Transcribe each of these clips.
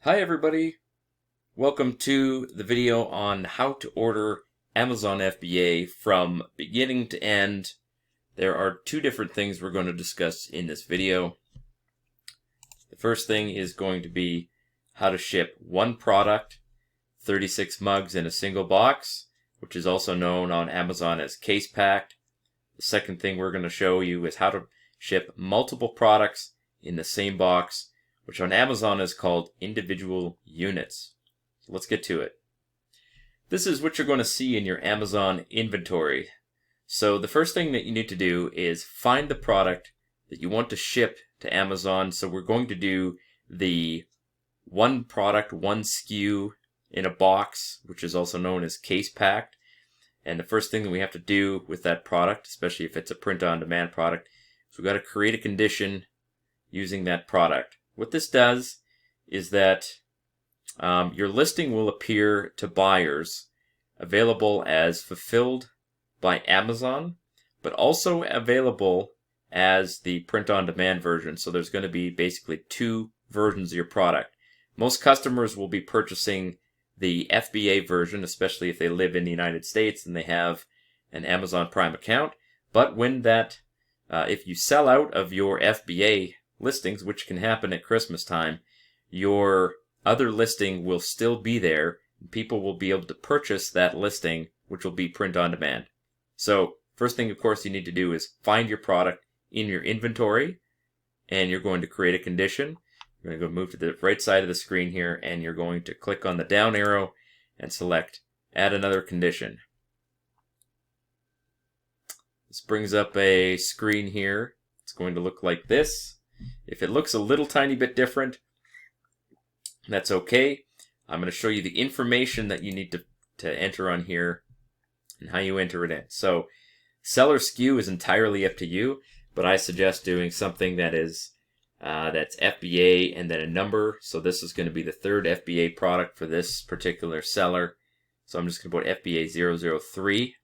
Hi everybody, welcome to the video on how to order Amazon FBA from beginning to end. There are two different things we're going to discuss in this video. The first thing is going to be how to ship one product, 36 mugs in a single box, which is also known on Amazon as case packed. The second thing we're going to show you is how to ship multiple products in the same box, which on Amazon is called individual units. So let's get to it. This is what you're going to see in your Amazon inventory. So the first thing that you need to do is find the product that you want to ship to Amazon. So we're going to do the one product, one SKU in a box, which is also known as case packed. And the first thing that we have to do with that product, especially if it's a print-on-demand product, is we've got to create a condition using that product. What this does is that your listing will appear to buyers available as fulfilled by Amazon, but also available as the print-on-demand version. So there's going to be basically two versions of your product. Most customers will be purchasing the FBA version, especially if they live in the United States and they have an Amazon Prime account. But when if you sell out of your FBA listings, which can happen at Christmas time, your other listing will still be there. People will be able to purchase that listing, which will be print on demand. So first thing, of course, you need to do is find your product in your inventory, and you're going to create a condition. You're going to go move to the right side of the screen here, and you're going to click on the down arrow and select Add Another Condition. This brings up a screen here. It's going to look like this. If it looks a little tiny bit different, that's okay. I'm going to show you the information that you need to enter on here and how you enter it in. So seller SKU is entirely up to you, but I suggest doing something that is that's FBA and then a number. So this is going to be the third FBA product for this particular seller. So I'm just going to put FBA 003.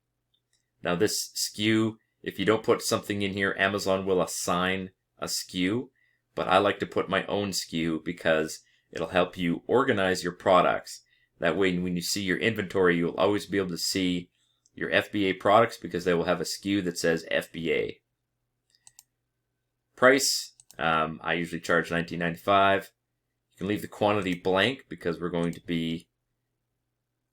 Now this SKU, if you don't put something in here, Amazon will assign a SKU, but I like to put my own SKU because it'll help you organize your products. That way when you see your inventory, you'll always be able to see your FBA products because they will have a SKU that says FBA. Price, I usually charge $19.95. You can leave the quantity blank because we're going to be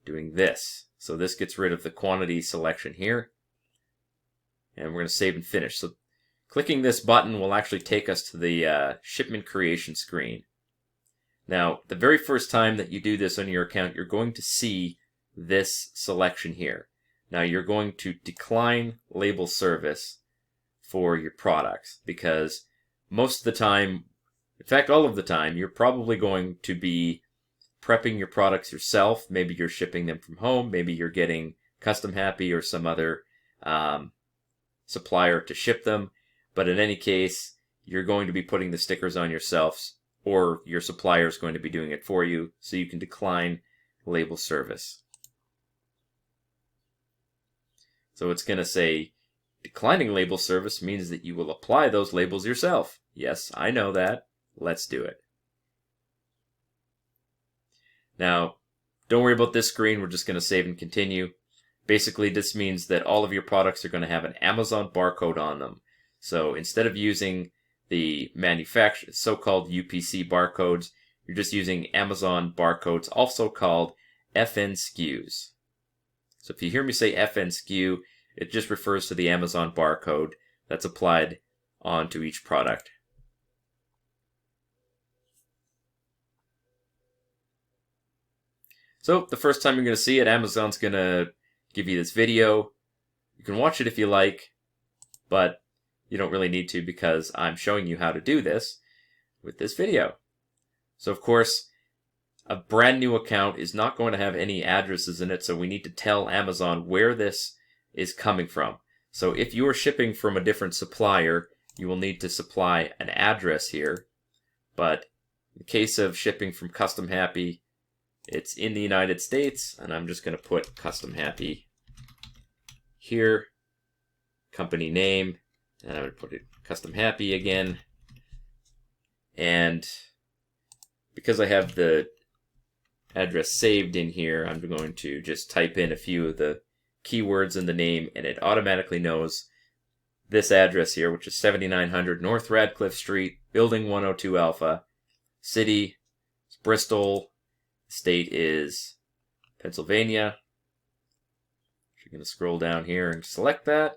doing this. So this gets rid of the quantity selection here. And we're going to save and finish. So clicking this button will actually take us to the shipment creation screen. Now, the very first time that you do this on your account, you're going to see this selection here. Now, you're going to decline label service for your products because most of the time, in fact, all of the time, you're probably going to be prepping your products yourself. Maybe you're shipping them from home. Maybe you're getting Custom Happy or some other supplier to ship them. But in any case, you're going to be putting the stickers on yourselves, or your supplier is going to be doing it for you, so you can decline label service. So it's going to say declining label service means that you will apply those labels yourself. Yes, I know that. Let's do it. Now, don't worry about this screen. We're just going to save and continue. Basically, this means that all of your products are going to have an Amazon barcode on them. So instead of using the manufacturer, so-called UPC barcodes, you're just using Amazon barcodes, also called FN SKUs. So if you hear me say FN SKU, it just refers to the Amazon barcode that's applied onto each product. So the first time you're going to see it, Amazon's going to give you this video. You can watch it if you like, but you don't really need to because I'm showing you how to do this with this video. So of course, a brand new account is not going to have any addresses in it, so we need to tell Amazon where this is coming from. So if you are shipping from a different supplier, you will need to supply an address here. But in the case of shipping from Custom Happy, it's in the United States, and I'm just going to put Custom Happy here, company name, and I would put it Custom Happy again. And because I have the address saved in here, I'm going to just type in a few of the keywords in the name, and it automatically knows this address here, which is 7900 North Radcliffe Street, Building 102 Alpha, city is Bristol, state is Pennsylvania. You're going to scroll down here and select that.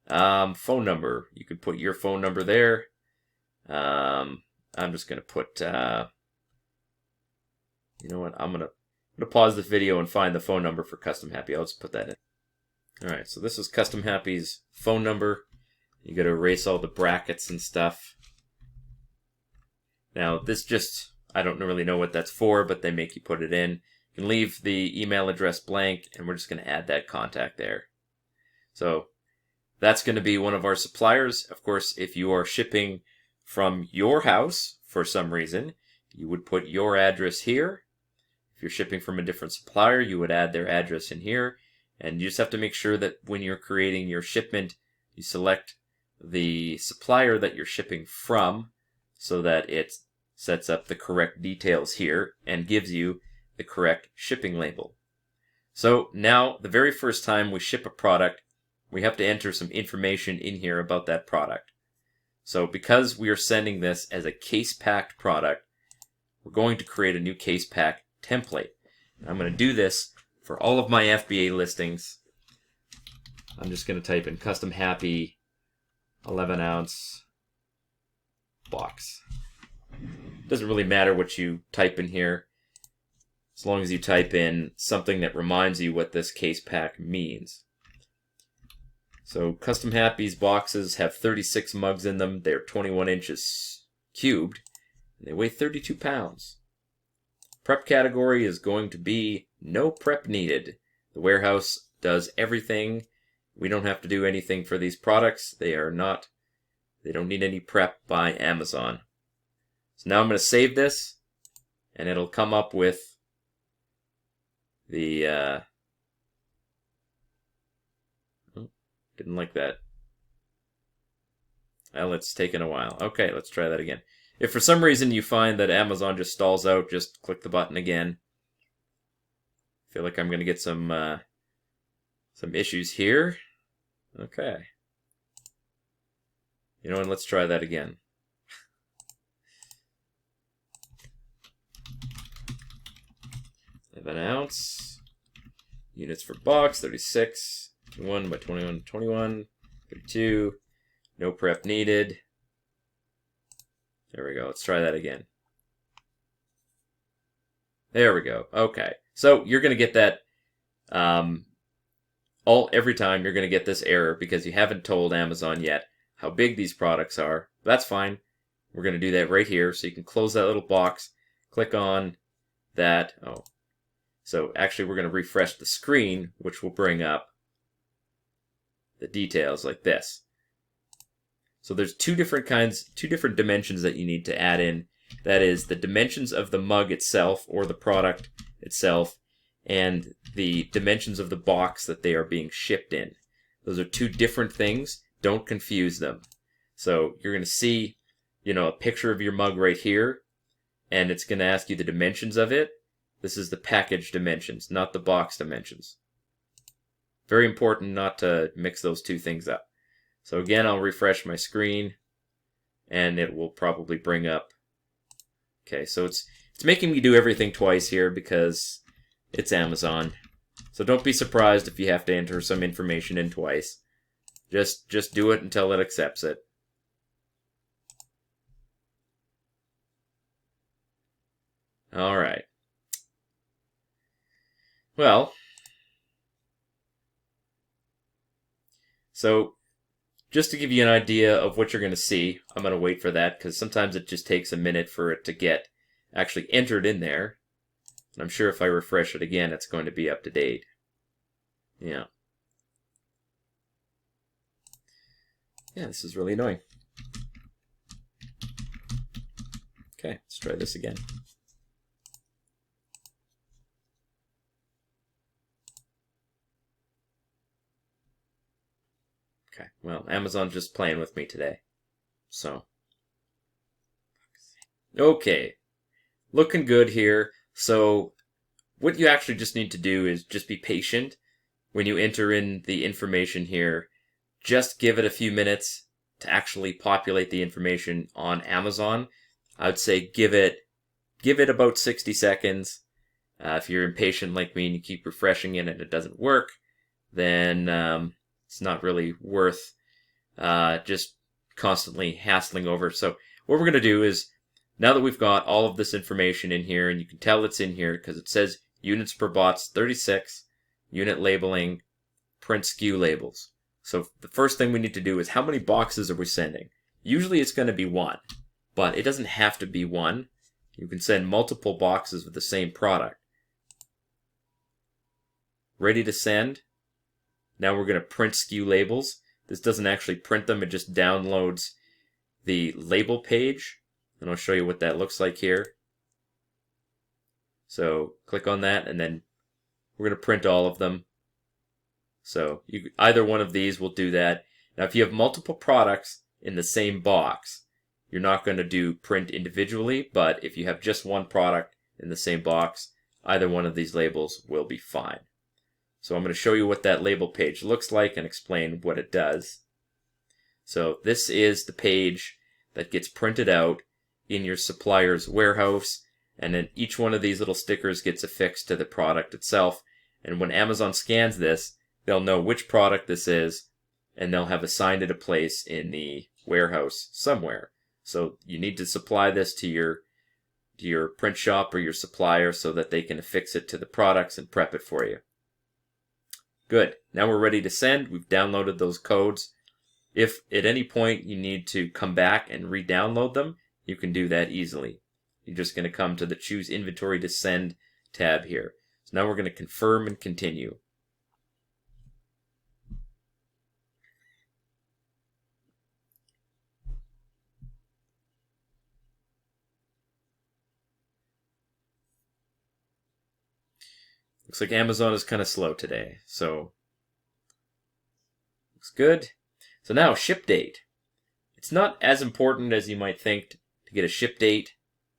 Phone number, you could put your phone number there. I'm just going to put, you know what, I'm going to pause this video and find the phone number for Custom Happy. I'll just put that in. Alright, so this is Custom Happy's phone number. You got to erase all the brackets and stuff. Now, this just, I don't really know what that's for, but they make you put it in. You can leave the email address blank, and we're just going to add that contact there. So, that's going to be one of our suppliers. Of course, if you are shipping from your house for some reason, you would put your address here. If you're shipping from a different supplier, you would add their address in here. And you just have to make sure that when you're creating your shipment, you select the supplier that you're shipping from so that it sets up the correct details here and gives you the correct shipping label. So now, the very first time we ship a product, we have to enter some information in here about that product. So because we are sending this as a case packed product, we're going to create a new case pack template. I'm going to do this for all of my FBA listings. I'm just going to type in Custom Happy 11 ounce box. Doesn't really matter what you type in here, as long as you type in something that reminds you what this case pack means. So Custom Happy's boxes have 36 mugs in them. They're 21 inches cubed, and they weigh 32 pounds. Prep category is going to be no prep needed. The warehouse does everything. We don't have to do anything for these products. They don't need any prep by Amazon. So now I'm going to save this, and it'll come up with the, didn't like that. Well, it's taken a while. Okay, let's try that again. If for some reason you find that Amazon just stalls out, just click the button again. I feel like I'm going to get some issues here. Okay. You know what, let's try that again. An ounce. Units for box, 36. 21 by 21, 21. 32. No prep needed. There we go. Let's try that again. There we go. Okay. So you're going to get that every time you're going to get this error because you haven't told Amazon yet how big these products are. That's fine. We're going to do that right here. So you can close that little box, click on that. Oh. So actually we're going to refresh the screen, which will bring up the details like this. So there's two different dimensions that you need to add in. That is the dimensions of the mug itself or the product itself and the dimensions of the box that they are being shipped in. Those are two different things. Don't confuse them. So you're going to see, a picture of your mug right here, and it's going to ask you the dimensions of it. This is the package dimensions, not the box dimensions. Very important not to mix those two things up. So again, I'll refresh my screen, and it will probably bring up. Okay, so it's making me do everything twice here because it's Amazon. So don't be surprised if you have to enter some information in twice. Just do it until it accepts it. All right. Well, so just to give you an idea of what you're going to see, I'm going to wait for that because sometimes it just takes a minute for it to get actually entered in there. And I'm sure if I refresh it again, it's going to be up to date. Yeah. Yeah, this is really annoying. Okay, let's try this again. Okay, well, Amazon's just playing with me today. So. Okay. Looking good here. So, what you actually just need to do is just be patient when you enter in the information here. Just give it a few minutes to actually populate the information on Amazon. I would say give it about 60 seconds. If you're impatient like me and you keep refreshing it and it doesn't work, then it's not really worth just constantly hassling over. So what we're going to do is, now that we've got all of this information in here, and you can tell it's in here because it says units per box 36, unit labeling, print SKU labels. So the first thing we need to do is, how many boxes are we sending? Usually it's going to be one, but it doesn't have to be one. You can send multiple boxes with the same product. Ready to send. Now we're going to print SKU labels. This doesn't actually print them, it just downloads the label page. And I'll show you what that looks like here. So click on that, and then we're going to print all of them. So either one of these will do that. Now if you have multiple products in the same box, you're not going to do print individually, but if you have just one product in the same box, either one of these labels will be fine. So I'm going to show you what that label page looks like and explain what it does. So this is the page that gets printed out in your supplier's warehouse, and then each one of these little stickers gets affixed to the product itself. And when Amazon scans this, they'll know which product this is, and they'll have assigned it a place in the warehouse somewhere. So you need to supply this to your print shop or your supplier so that they can affix it to the products and prep it for you. Good. Now we're ready to send. We've downloaded those codes. If at any point you need to come back and re-download them, you can do that easily. You're just going to come to the Choose Inventory to Send tab here. So now we're going to confirm and continue. Looks like Amazon is kind of slow today, so looks good. So now ship date. It's not as important as you might think to get a ship date.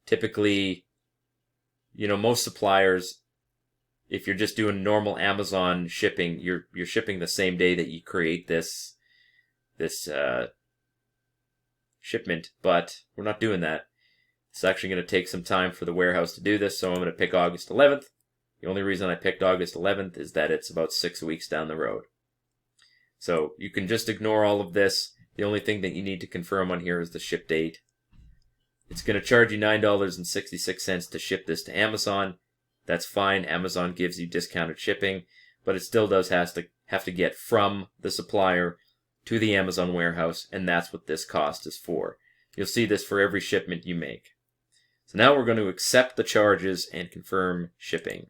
Typically, most suppliers, if you're just doing normal Amazon shipping, you're shipping the same day that you create this shipment, but we're not doing that. It's actually going to take some time for the warehouse to do this, so I'm going to pick August 11th. The only reason I picked August 11th is that it's about 6 weeks down the road. So you can just ignore all of this. The only thing that you need to confirm on here is the ship date. It's going to charge you $9.66 to ship this to Amazon. That's fine. Amazon gives you discounted shipping, but it still does have to get from the supplier to the Amazon warehouse, and that's what this cost is for. You'll see this for every shipment you make. So now we're going to accept the charges and confirm shipping.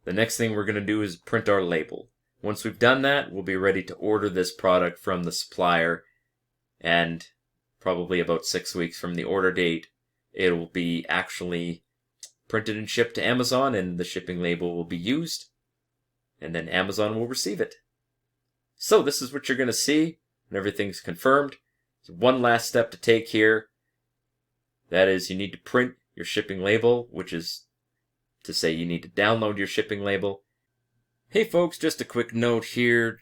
The next thing we're going to do is print our label. Once we've done that, we'll be ready to order this product from the supplier, and probably about 6 weeks from the order date, it will be actually printed and shipped to Amazon, and the shipping label will be used, and then Amazon will receive it. So this is what you're going to see when everything's confirmed. So one last step to take here. That is, you need to print your shipping label, which is to say you need to download your shipping label. Hey folks, just a quick note here.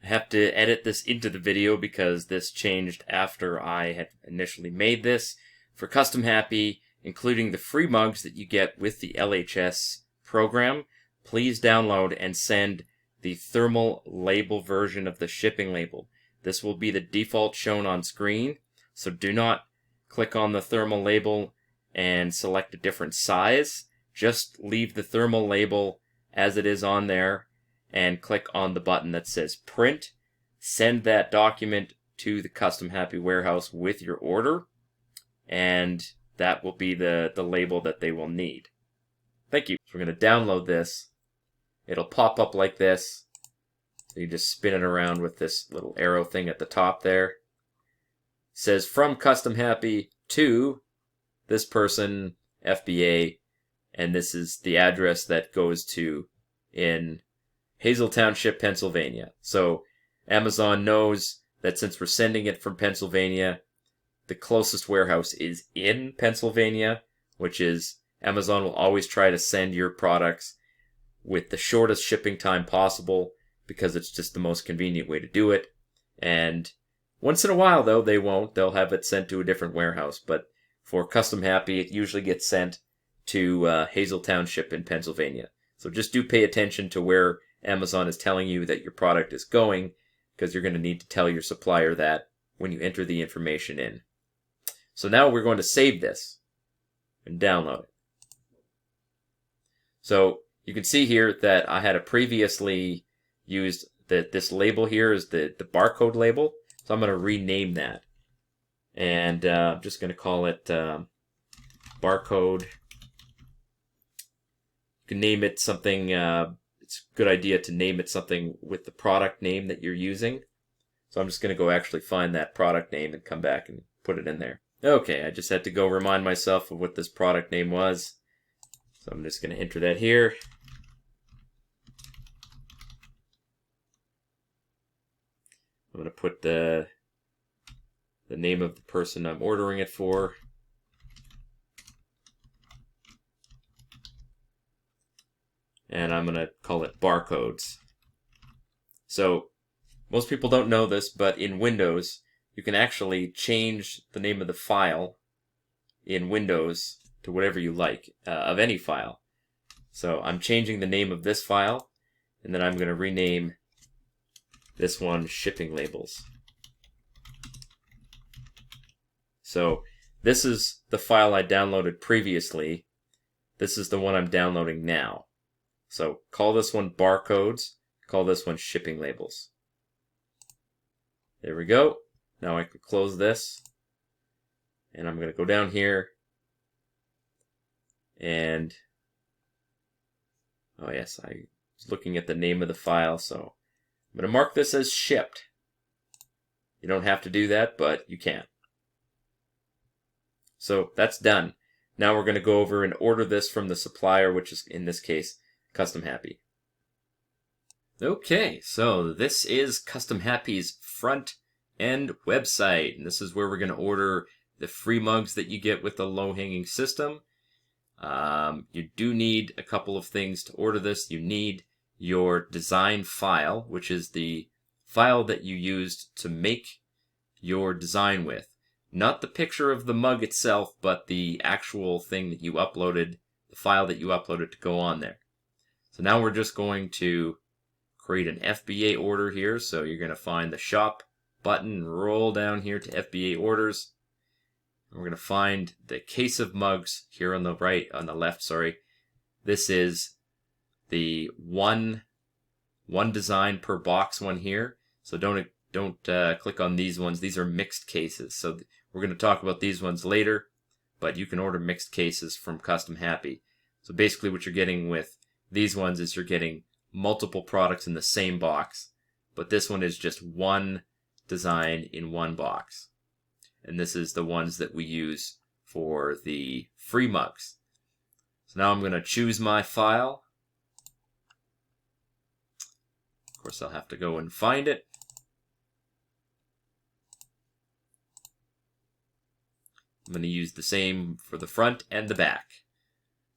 I have to edit this into the video because this changed after I had initially made this. For Custom Happy, including the free mugs that you get with the LHS program, please download and send the thermal label version of the shipping label. This will be the default shown on screen, so do not click on the thermal label and select a different size. Just leave the thermal label as it is on there and click on the button that says print. Send that document to the Custom Happy warehouse with your order, and that will be the label that they will need. Thank you. So we're going to download this. It'll pop up like this. So you just spin it around with this little arrow thing at the top there. It says from Custom Happy to this person, FBA, and this is the address that goes to in Hazel Township, Pennsylvania. So Amazon knows that since we're sending it from Pennsylvania, the closest warehouse is in Pennsylvania, which is Amazon will always try to send your products with the shortest shipping time possible because it's just the most convenient way to do it. And once in a while, though, they won't. They'll have it sent to a different warehouse. But for Custom Happy, it usually gets sent to Hazel Township in Pennsylvania. So just do pay attention to where Amazon is telling you that your product is going, because you're going to need to tell your supplier that when you enter the information in. So now we're going to save this and download it. So you can see here that I had previously used that this label here is the barcode label. So I'm going to rename that. And I'm just going to call it barcode. You can name it something, it's a good idea to name it something with the product name that you're using. So I'm just going to go actually find that product name and come back and put it in there. Okay, I just had to go remind myself of what this product name was. So I'm just going to enter that here. I'm going to put the name of the person I'm ordering it for. And I'm going to call it barcodes. So most people don't know this, but in Windows, you can actually change the name of the file in Windows to whatever you like, of any file. So I'm changing the name of this file, and then I'm going to rename this one shipping labels. So this is the file I downloaded previously. This is the one I'm downloading now. So call this one barcodes, call this one shipping labels. There we go. Now I can close this. And I'm going to go down here. And, oh yes, I was looking at the name of the file, so I'm going to mark this as shipped. You don't have to do that, but you can. So that's done. Now we're going to go over and order this from the supplier, which is, in this case, Custom Happy. Okay, so this is Custom Happy's front end website, and this is where we're going to order the free mugs that you get with the low-hanging system. You do need a couple of things to order this. You need your design file, which is the file that you used to make your design with. Not the picture of the mug itself, but the actual thing that you uploaded, the file that you uploaded to go on there. So now we're just going to create an FBA order here. So you're going to find the shop button, roll down here to FBA orders. And we're going to find the case of mugs here on the right, on the left, sorry. This is the one design per box one here. So don't click on these ones. These are mixed cases. So we're going to talk about these ones later, but you can order mixed cases from Custom Happy. So basically what you're getting with these ones is you're getting multiple products in the same box, but this one is just one design in one box. And this is the ones that we use for the free mugs. So now I'm going to choose my file. Of course, I'll have to go and find it. I'm going to use the same for the front and the back.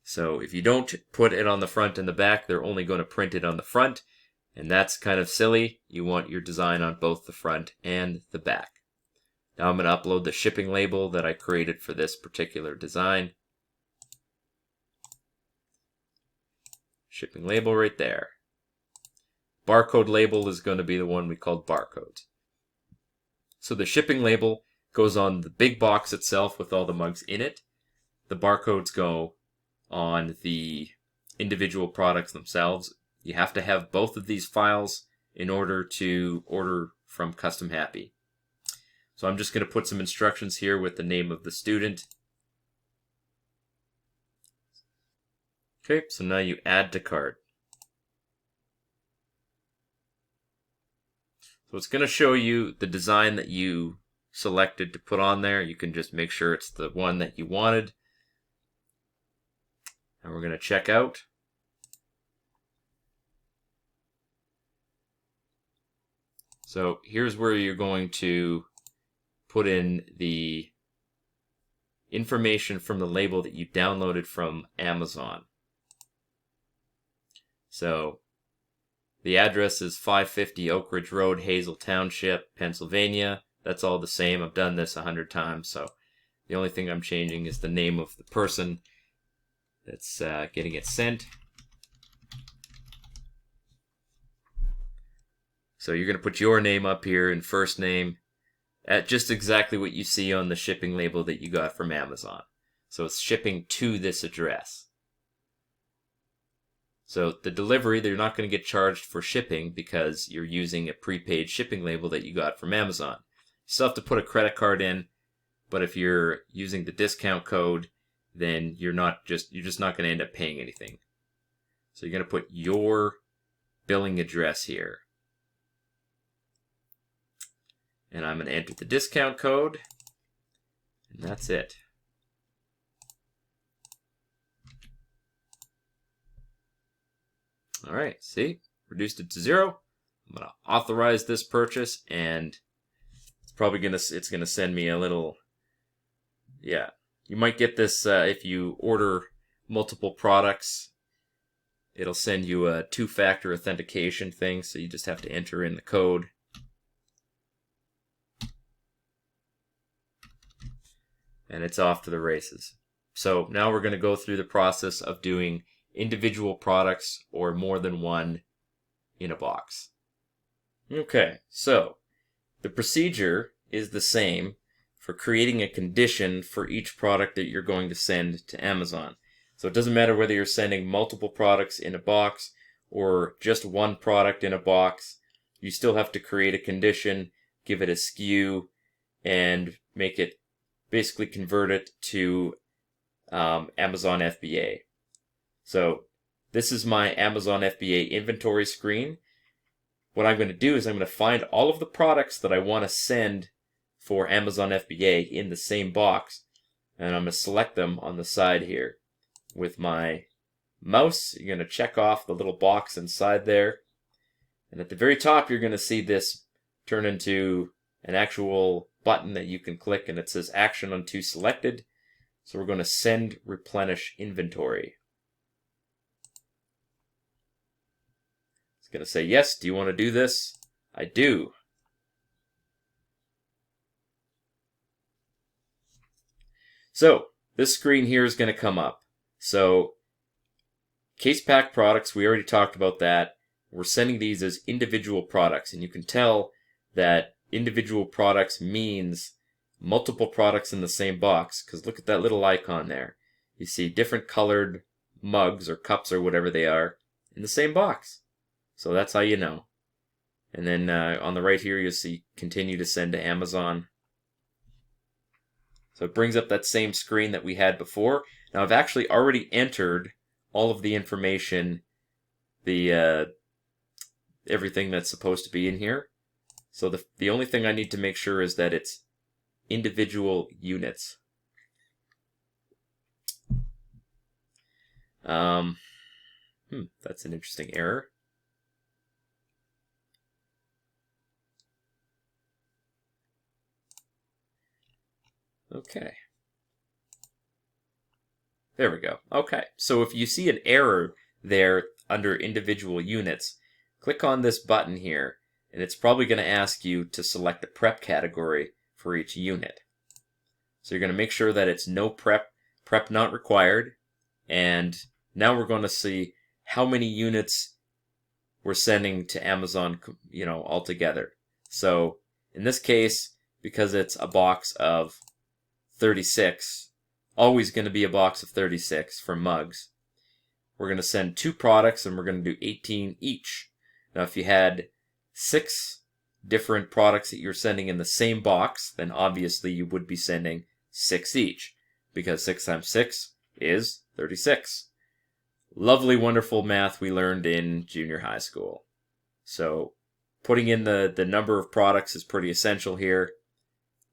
So if you don't put it on the front and the back, they're only going to print it on the front. And that's kind of silly. You want your design on both the front and the back. Now I'm going to upload the shipping label that I created for this particular design. Shipping label right there. Barcode label is going to be the one we called barcodes. So the shipping label goes on the big box itself with all the mugs in it. The barcodes go on the individual products themselves. You have to have both of these files in order to order from Custom Happy. So I'm just going to put some instructions here with the name of the student. Okay, so now you add to cart. So it's going to show you the design that you selected to put on there. You can just make sure it's the one that you wanted. And we're going to check out. So here's where you're going to put in the information from the label that you downloaded from Amazon. So the address is 550 Oak Ridge Road, Hazel Township, Pennsylvania. That's all the same. I've done this 100 times, so the only thing I'm changing is the name of the person that's getting it sent. So you're going to put your name up here and first name at just exactly what you see on the shipping label that you got from Amazon. So it's shipping to this address. So the delivery, they're not going to get charged for shipping because you're using a prepaid shipping label that you got from Amazon. You still have to put a credit card in, but if you're using the discount code, then you're just not going to end up paying anything. So you're going to put your billing address here. And I'm going to enter the discount code, and that's it. All right, see? Reduced it to 0. I'm going to authorize this purchase, and it's probably going to send me a little, yeah. You might get this if you order multiple products. It'll send you a 2-factor authentication thing, so you just have to enter in the code. And it's off to the races. So now we're going to go through the process of doing individual products or more than one in a box. Okay, so the procedure is the same for creating a condition for each product that you're going to send to Amazon. So it doesn't matter whether you're sending multiple products in a box or just one product in a box. You still have to create a condition, give it a SKU, and make it basically convert it to Amazon FBA. So this is my Amazon FBA inventory screen. What I'm going to do is I'm going to find all of the products that I want to send for Amazon FBA in the same box, and I'm going to select them on the side here. With my mouse, you're going to check off the little box inside there, and at the very top you're going to see this turn into an actual button that you can click, and it says action unto selected. So we're going to send replenish inventory. It's going to say, yes, do you want to do this? I do. So this screen here is going to come up. So case pack products, we already talked about that. We're sending these as individual products, and you can tell that individual products means multiple products in the same box, because look at that little icon there. You see different colored mugs or cups or whatever they are in the same box. So that's how you know. And then on the right here you'll see continue to send to Amazon. So it brings up that same screen that we had before. Now I've actually already entered all of the information, everything that's supposed to be in here. So the only thing I need to make sure is that it's individual units. That's an interesting error. Okay. There we go. Okay, so if you see an error there under individual units, click on this button here, and it's probably going to ask you to select a prep category for each unit. So you're going to make sure that it's no prep not required, and now we're going to see how many units we're sending to Amazon, altogether. So in this case, because it's a box of 36, always going to be a box of 36 for mugs, we're going to send 2 products and we're going to do 18 each. Now if you had 6 different products that you're sending in the same box, then obviously you would be sending 6 each, because 6 times 6 is 36. Lovely, wonderful math we learned in junior high school. So putting in the number of products is pretty essential here.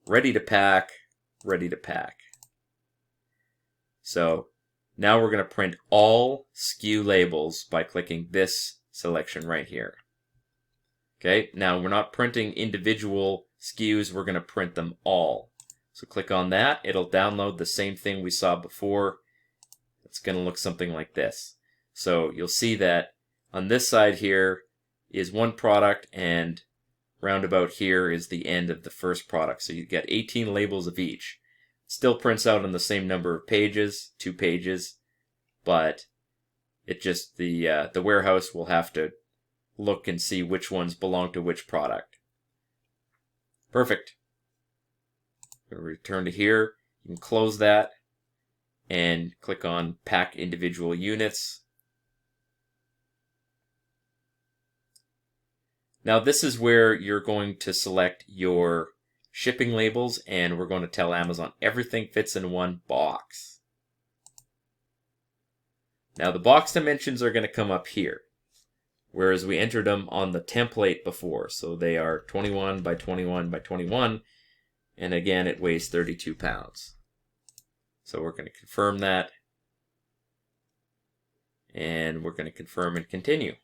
Ready to pack, ready to pack. So now we're going to print all SKU labels by clicking this selection right here. Okay, now we're not printing individual SKUs, we're going to print them all. So click on that. It'll download the same thing we saw before. It's going to look something like this. So you'll see that on this side here is one product, and roundabout here is the end of the first product. So you get 18 labels of each. Still prints out on the same number of pages, 2 pages, but it just the warehouse will have to look and see which ones belong to which product. Perfect. Return to here. You can close that and click on Pack Individual Units. Now this is where you're going to select your shipping labels, and we're going to tell Amazon everything fits in one box. Now the box dimensions are going to come up here, whereas we entered them on the template before. So they are 21 by 21 by 21, and again it weighs 32 pounds. So we're going to confirm that, and we're going to confirm and continue.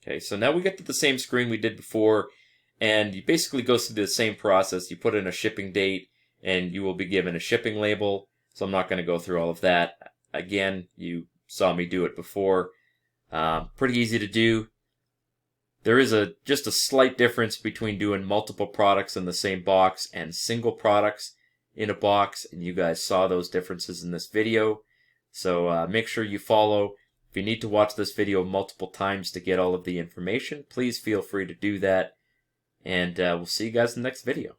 Okay, so now we get to the same screen we did before, and you basically go through the same process. You put in a shipping date, and you will be given a shipping label. So I'm not going to go through all of that. Again, you saw me do it before. Pretty easy to do. There is just a slight difference between doing multiple products in the same box and single products in a box, and you guys saw those differences in this video. So make sure you follow. If you need to watch this video multiple times to get all of the information, please feel free to do that. And we'll see you guys in the next video.